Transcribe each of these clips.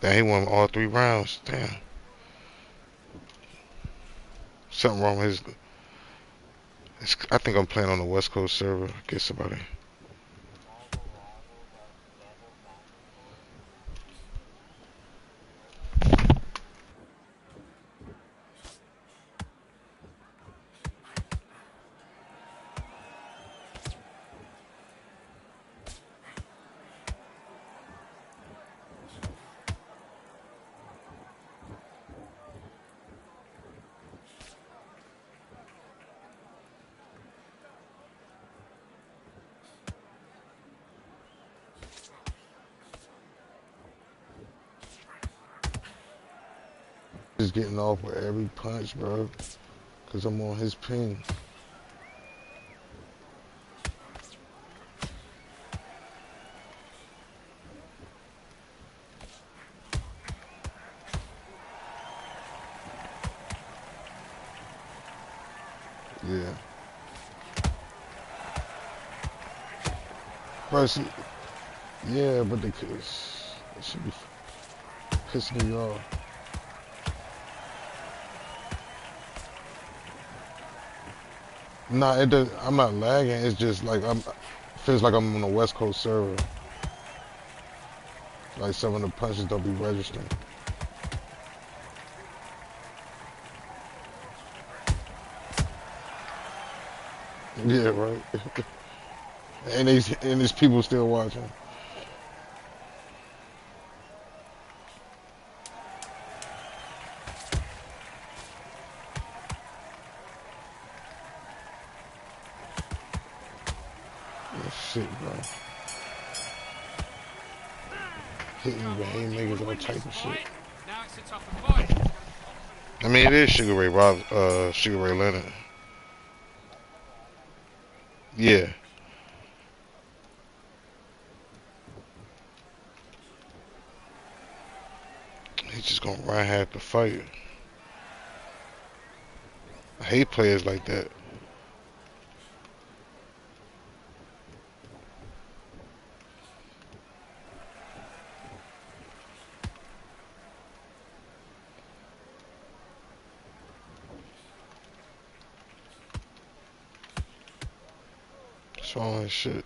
Damn, he won all 3 rounds. Damn. Something wrong with his. I think I'm playing on the West Coast server. Get somebody. Just getting off with every punch, bro. Cause I'm on his ping. Yeah. Bro, see, yeah, but it should be pissing me off. Nah, it does. I'm not lagging. It's just like feels like I'm on a West Coast server. Like some of the punches don't be registering. Yeah, right. And these people still watching. Oh, shit, bro. Hitting the haymakers, all type of shit. I mean, it is Sugar Ray Rob, Sugar Ray Leonard. Yeah. He's just gonna run half the fight. I hate players like that. What's wrong with shit?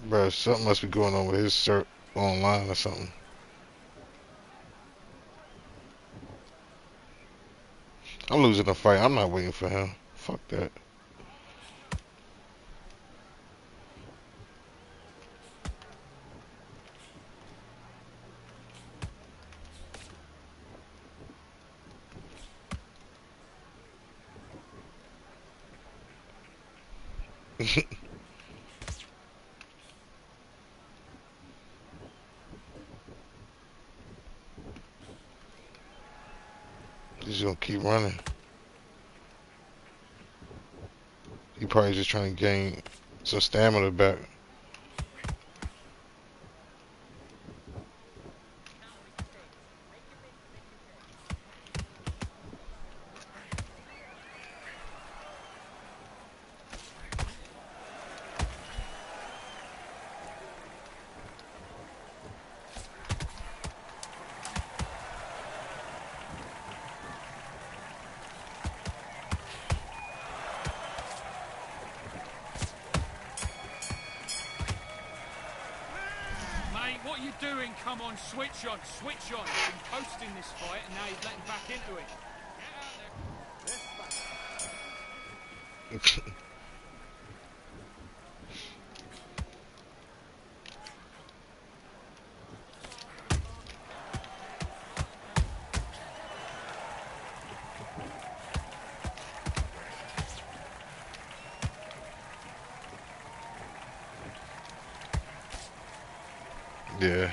Bro, something must be going on with his cert online or something. I'm losing the fight. I'm not waiting for him. Fuck that. He's gonna keep running. He probably just trying to gain some stamina back. What are you doing? Come on, switch on, switch on. You've been posting this fight and now you're letting back into it. Yeah.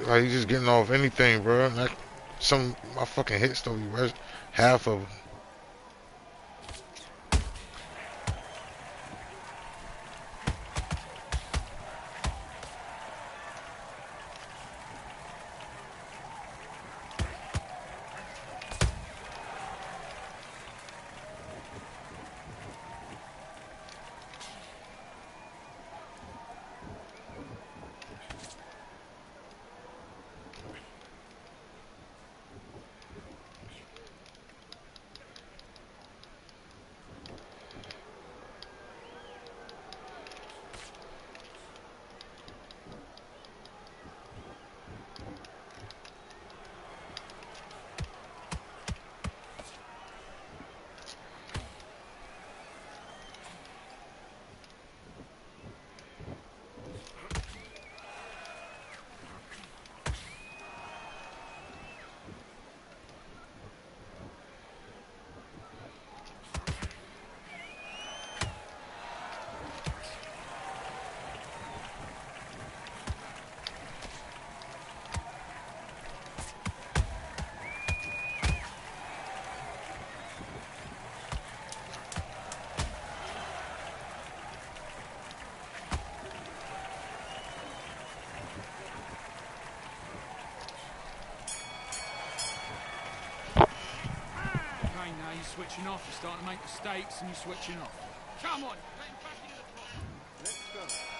Like, he's just getting off anything, bro. Like, some my fucking hits don't be half of them. you're switching off. You're starting to make mistakes and you're switching off. Come on, let him back into the fight. Let's go.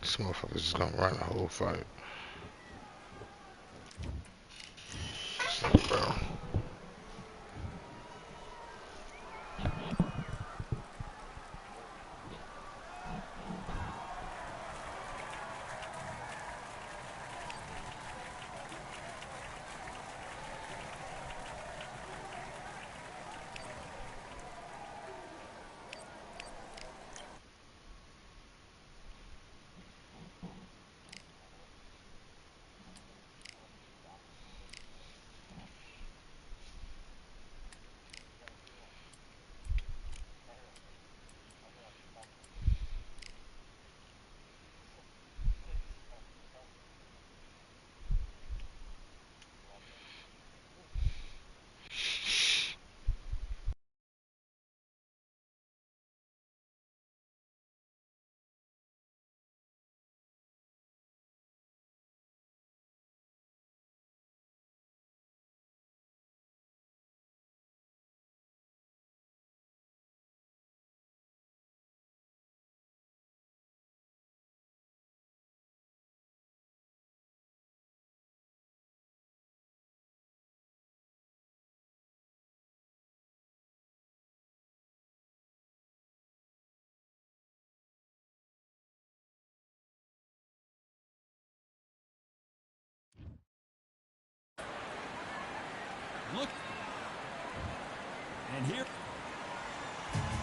This motherfucker's just gonna run the whole fight. Bro. Look. And here.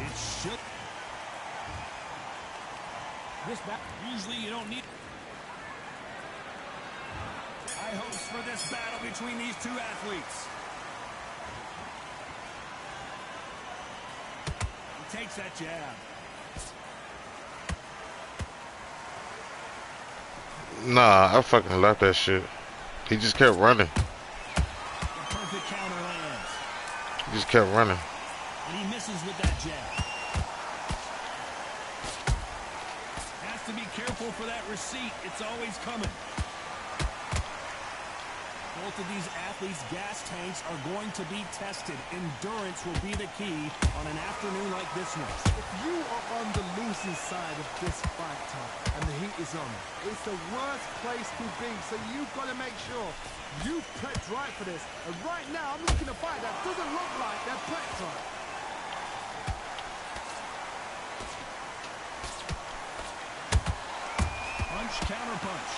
It should. This back. Usually you don't need. High hopes for this battle between these two athletes. He takes that jab. Nah, I fucking left that shit. He just kept running. Perfect counter lands. He just kept running. And he misses with that jab. Has to be careful for that receipt. It's always coming. Both of these athletes' gas tanks are going to be tested. Endurance will be the key on an afternoon like this one. If you are on the losing side of this fight, Tom, and the heat is on, it's the worst place to be. So you've got to make sure you prepped right for this. And right now, I'm looking at a fight that doesn't look like they're prepped right. Punch, counter punch.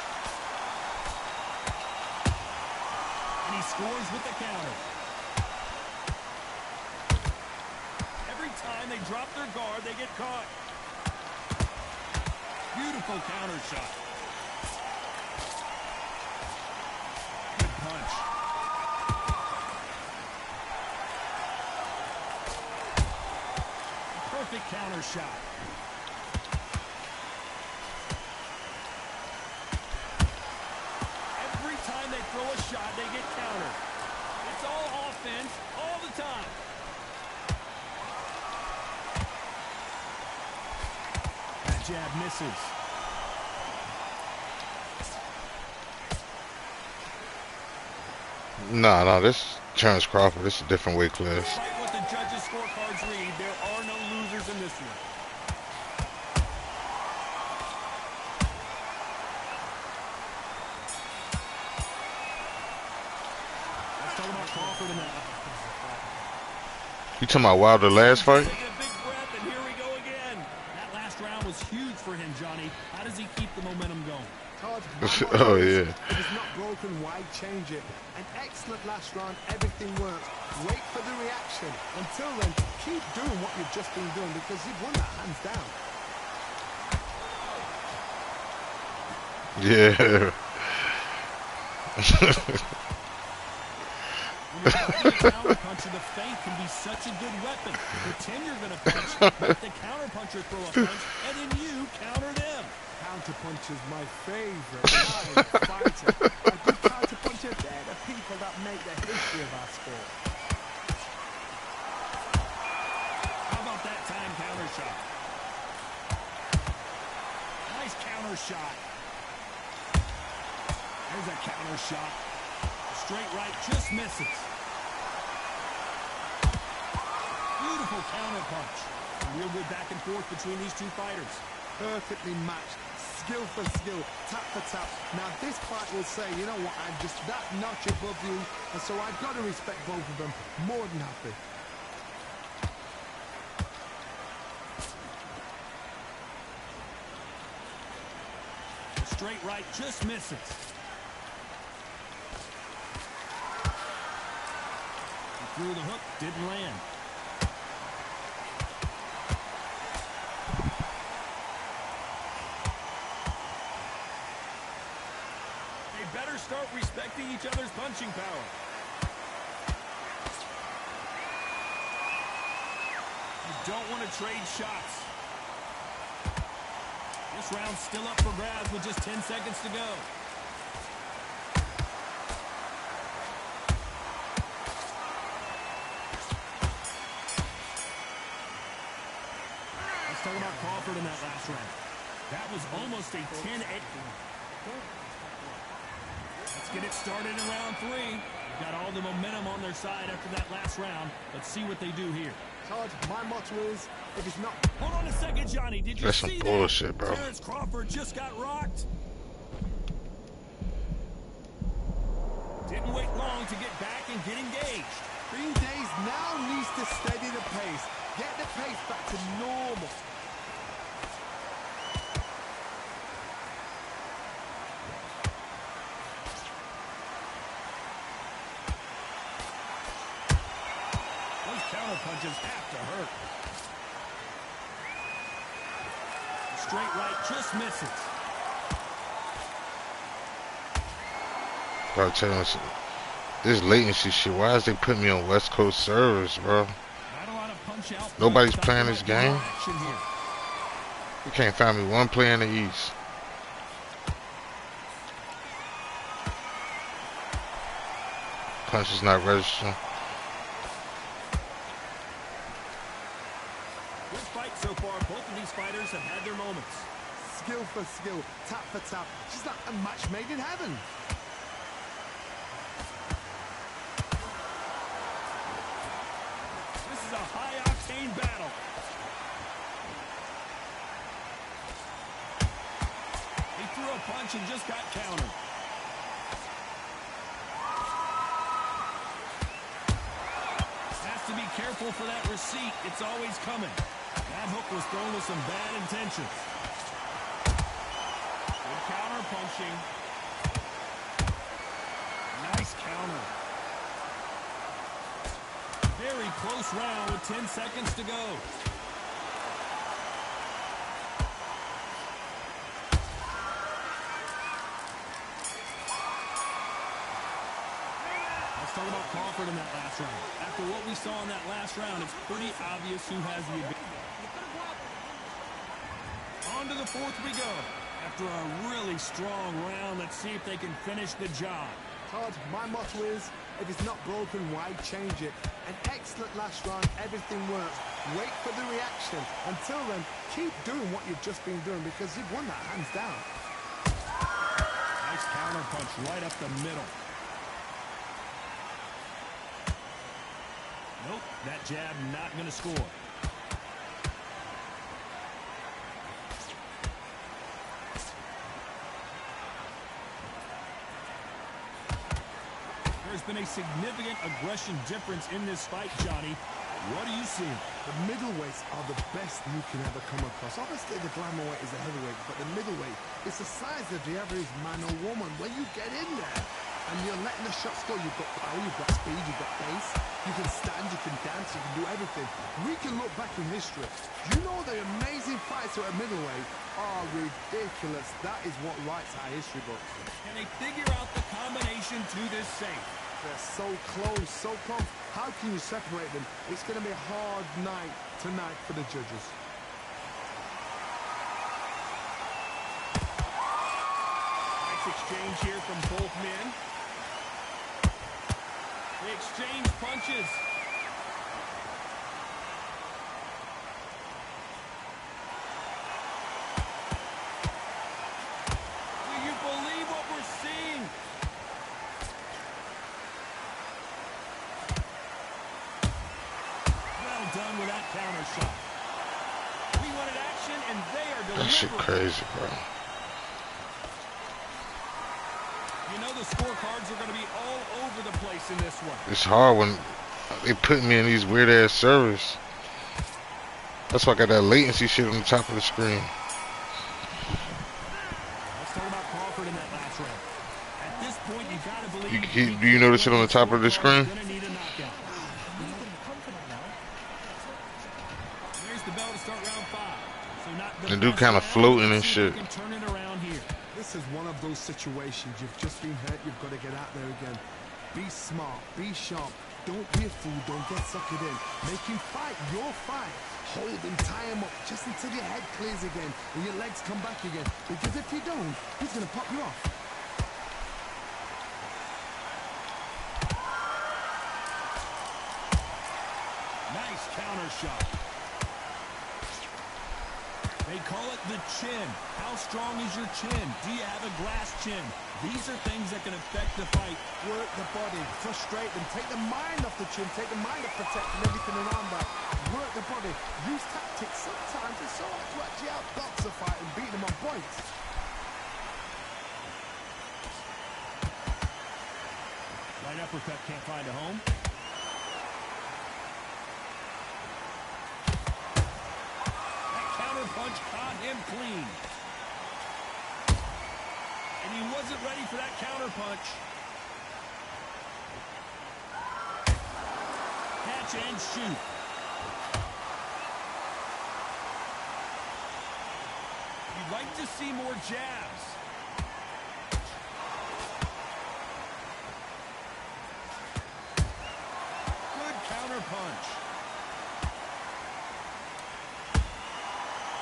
And he scores with the counter. Every time they drop their guard, they get caught. Beautiful counter shot. Good punch. Perfect counter shot. Every time they throw a shot, they get countered. It's all offense all the time. That jab misses. Nah, this Terrence Crawford. This is a different weight class. Despite what the judges' scorecards read, there are no losers in this one. Let's talk about Crawford and that. You talking about Wilder last fight? Taking a big breath, and here we go again. That last round was huge for him, Johnny. How does he keep the momentum going? Todd, Oh, yeah. if it's not broken, why change it? An excellent last round, everything works. Wait for the reaction. Until then, keep doing what you've just been doing because you've won that hands down. Yeah. When you're fighting a counter-puncher, the feint can be such a good weapon. Pretend you're going to punch, let the counter-puncher throw a punch, and then you counter them. Counter-puncher's my favorite kind of fighter. A good counter-puncher, they're the people that make the history of our sport. How about that time counter shot? Nice counter shot. There's a counter shot. Straight right just misses. Beautiful counter punch. Real good back and forth between these two fighters. Perfectly matched. Skill for skill. Tap for tap. Now this fight will say, you know what, I'm just that notch above you. And so I've got to respect both of them. More than happy. Straight right just misses. He threw the hook, didn't land. They better start respecting each other's punching power. You don't want to trade shots. This round's still up for grabs with just 10 seconds to go. Let's talk about Crawford in that last round. That was almost a 10-8. Let's get it started in round 3. Got all the momentum on their side after that last round. Let's see what they do here. Todd, my motto is, if it's not... Hold on a second, Johnny. Did you That's see some that? bullshit, bro. Terrence Crawford just got rocked. Didn't wait long to get back and get engaged. Green Days now needs to steady the pace. Get the pace back to normal. Those counter punches have to hurt. Straight right just misses. Bro, tell you something. This latency shit, why is they putting me on West Coast servers, bro? Not a lot of punch out. Nobody's playing this game. Action here. You can't find me one player in the East. Punch is not registering. Good fight so far. Both of these fighters have had their moments. Skill for skill, tap for tap. She's like a match made in heaven. This is a high-octane battle. He threw a punch and just got countered. Has to be careful for that receipt. It's always coming. That hook was thrown with some bad intentions. Good counter punching. Nice counter. Very close round with 10 seconds to go. Let's talk about Crawford in that last round. After what we saw in that last round, it's pretty obvious who has the advantage. On to the fourth we go. After a really strong round, let's see if they can finish the job. Todd, my motto is, if it's not broken, why change it? An excellent last round, everything works. Wait for the reaction. Until then, keep doing what you've just been doing because you've won that hands down. Nice counter punch right up the middle. Nope, that jab not going to score. There's been a significant aggression difference in this fight, Johnny. What do you see? The middleweights are the best you can ever come across. Obviously, the glamour weight is a heavyweight, but the middleweight is the size of the average man or woman. When you get in there, and you're letting the shots go. You've got power, you've got speed, you've got pace. You can stand, you can dance, you can do everything. We can look back in history. You know the amazing fights at middleweight are ridiculous. That is what writes our history books. Can they figure out the combination to this safe? They're so close, so close. How can you separate them? It's going to be a hard night tonight for the judges. Exchange here from both men. They exchange punches. Do you believe what we're seeing? Well done with that counter shot. We wanted action and they are delivering. That shit crazy, bro. You know the scorecards are going to be all over the place in this one. It's hard when they put me in these weird ass servers. That's why I got that latency shit on the top of the screen. Let's talk about Crawford in that last round. At this point, you got to believe. Do you notice it on the top of the screen? Gonna need a knockout. There's the bell to start round 5. So not The dude kind of floating and shit. can turn it around here. This is one of those situations. You've just been hurt. You've got to get out there again. Be smart. Be sharp. Don't be a fool. Don't get suckered in. Make him fight your fight. Hold him, tie him up just until your head clears again and your legs come back again. Because if you don't, he's going to pop you off. Nice counter shot. They call it the chin. How strong is your chin? Do you have a glass chin? These are things that can affect the fight. Work the body, frustrate them, take the mind off the chin, take the mind off protecting everything around that. Work the body, use tactics. Sometimes it's so hard to actually outbox a fight and beat them on points. Right uppercut can't find a home. That counter punch caught him clean. And he wasn't ready for that counter punch. Catch and shoot. You'd like to see more jabs. Good counter punch.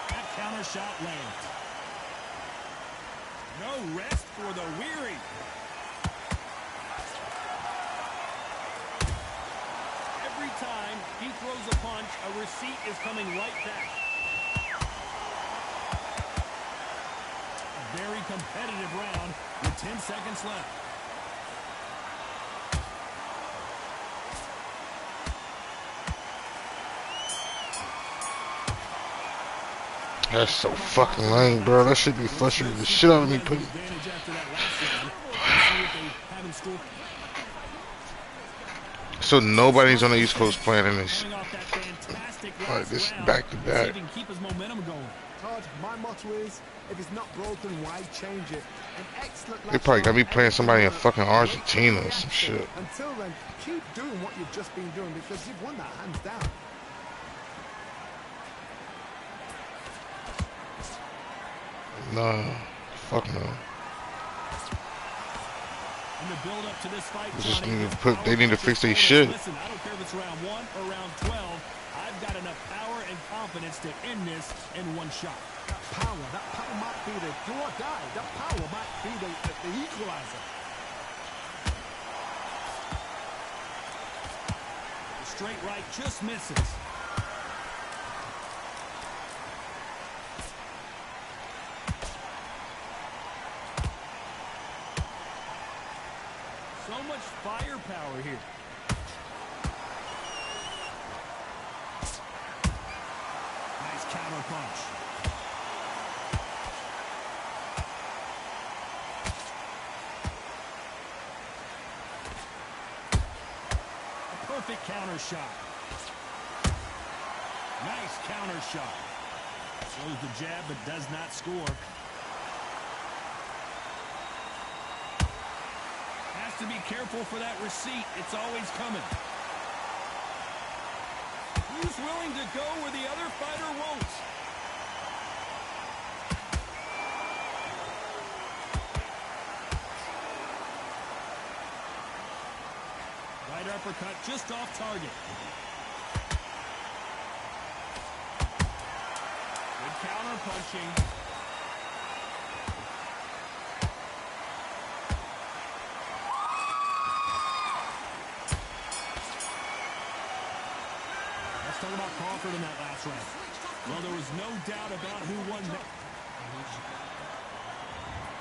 That counter shot lands. No rest for the weary. Every time he throws a punch, a receipt is coming right back. A very competitive round with 10 seconds left. That's so fucking lame, bro. That should be frustrating the shit out of me. So nobody's on the East Coast playing in this. Like this back to back. Todd, my motto is, if it's not broken, why change it? An excellent. They probably got me playing somebody in fucking Argentina or some shit. Until then, keep doing what you've just been doing because you've won that hands down. Nah, fuck no. In the build up to this fight, Just need to put. They need to fix their shit. Listen, I don't care if it's round 1 or round 12. I've got enough power and confidence to end this in one shot. That power might be the do or die. That power might be the equalizer. The straight right just misses. So much firepower here. Nice counter punch. A perfect counter shot. Nice counter shot. Throws the jab but does not score. to be careful for that receipt. It's always coming. Who's willing to go where the other fighter won't? Right uppercut just off target. Good counter punching. Let's talk about Crawford in that last round. Well, there was no doubt about who won that.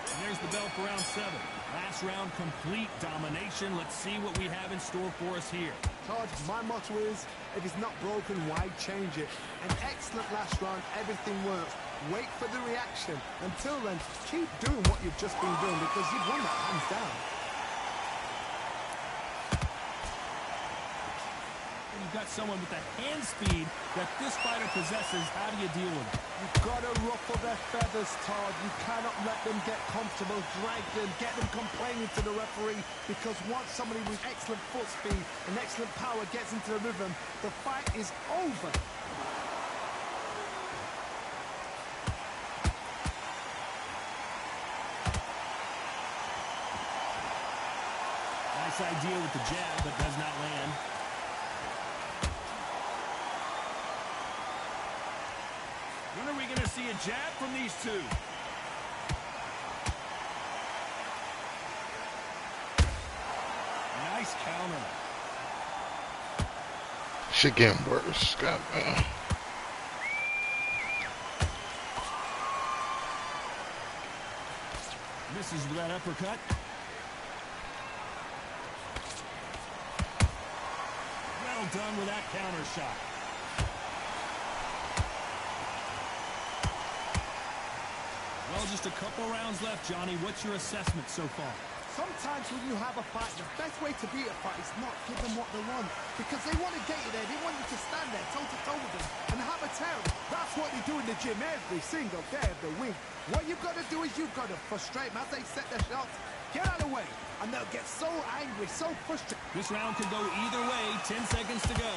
And there's the bell for round 7. Last round, complete domination. Let's see what we have in store for us here. Todd, my motto is, if it's not broken, why change it? An excellent last round, everything works. Wait for the reaction. Until then, keep doing what you've just been doing because you've won that hands down. You've got someone with the hand speed that this fighter possesses. How do you deal with it? You've got to ruffle their feathers, Todd. You cannot let them get comfortable, drag them, get them complaining to the referee, because once somebody with excellent foot speed and excellent power gets into the rhythm, the fight is over. Nice idea with the jab, but does not land. When are we going to see a jab from these two? Nice counter. Shit getting worse. Goddamn. Misses with that uppercut. Well done with that counter shot. Well, just a couple rounds left, Johnny. What's your assessment so far? Sometimes when you have a fight, the best way to beat a fight is not give them what they want. Because they want to get you there. They want you to stand there toe-to-toe with them and have a tear. That's what they do in the gym every single day of the week. What you've got to do is you've got to frustrate them as they set their shots. Get out of the way. And they'll get so angry, so frustrated. This round could go either way. 10 seconds to go.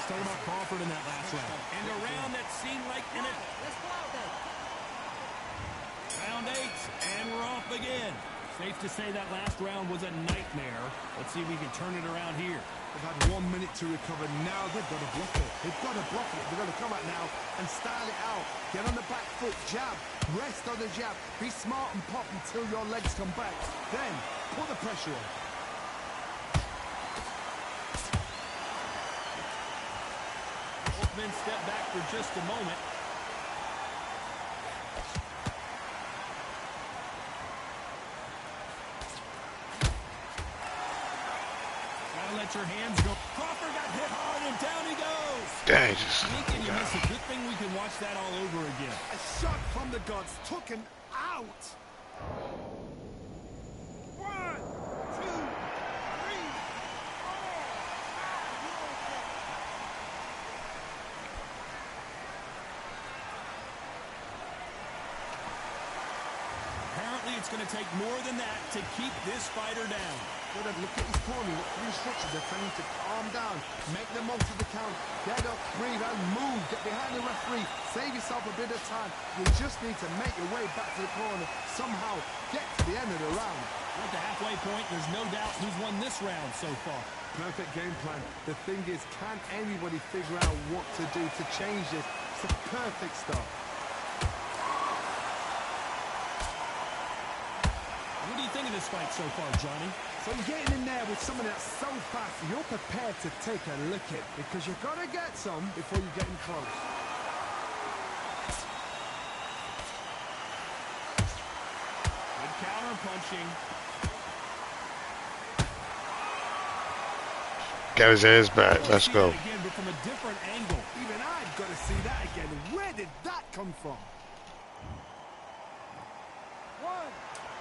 Talking about Crawford in that last round. And a round that seemed like in it. Round 8, and we're off again. Safe to say that last round was a nightmare. Let's see if we can turn it around here. They've had 1 minute to recover. Now they've got to block it. They've got to block it. They've got to come out now and style it out. Get on the back foot, jab, rest on the jab. Be smart and pop until your legs come back. Then put the pressure on. Men step back for just a moment. Gotta let your hands go. Crawford got hit hard and down he goes. Dang, just. Can you miss a good thing we can watch that all over again. A shot from the gods took him out. 1, 2, 3. It's going to take more than that to keep this fighter down. Look at his corner. Look at the instructions. They're telling him to calm down. Make the most of the count. Get up, breathe, and move. Get behind the referee. Save yourself a bit of time. You just need to make your way back to the corner. Somehow get to the end of the round. At the halfway point, there's no doubt who's won this round so far. Perfect game plan. The thing is, can anybody figure out what to do to change this? It's a perfect start. What do you think of this fight so far, Johnny? So you're getting in there with someone that's so fast, you're prepared to take a licking because you've got to get some before you get in close. Good counter punching. Got his ass back. Let's go. Again, but from a different angle. Even I've got to see that again. Where did that come from? 1,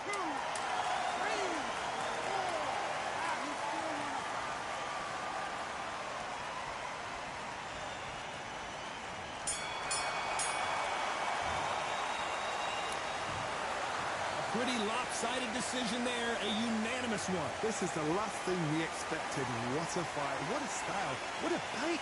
2, 3, 4. Pretty lopsided decision there, a unanimous one. This is the last thing we expected. What a fight, what a style, what a bait.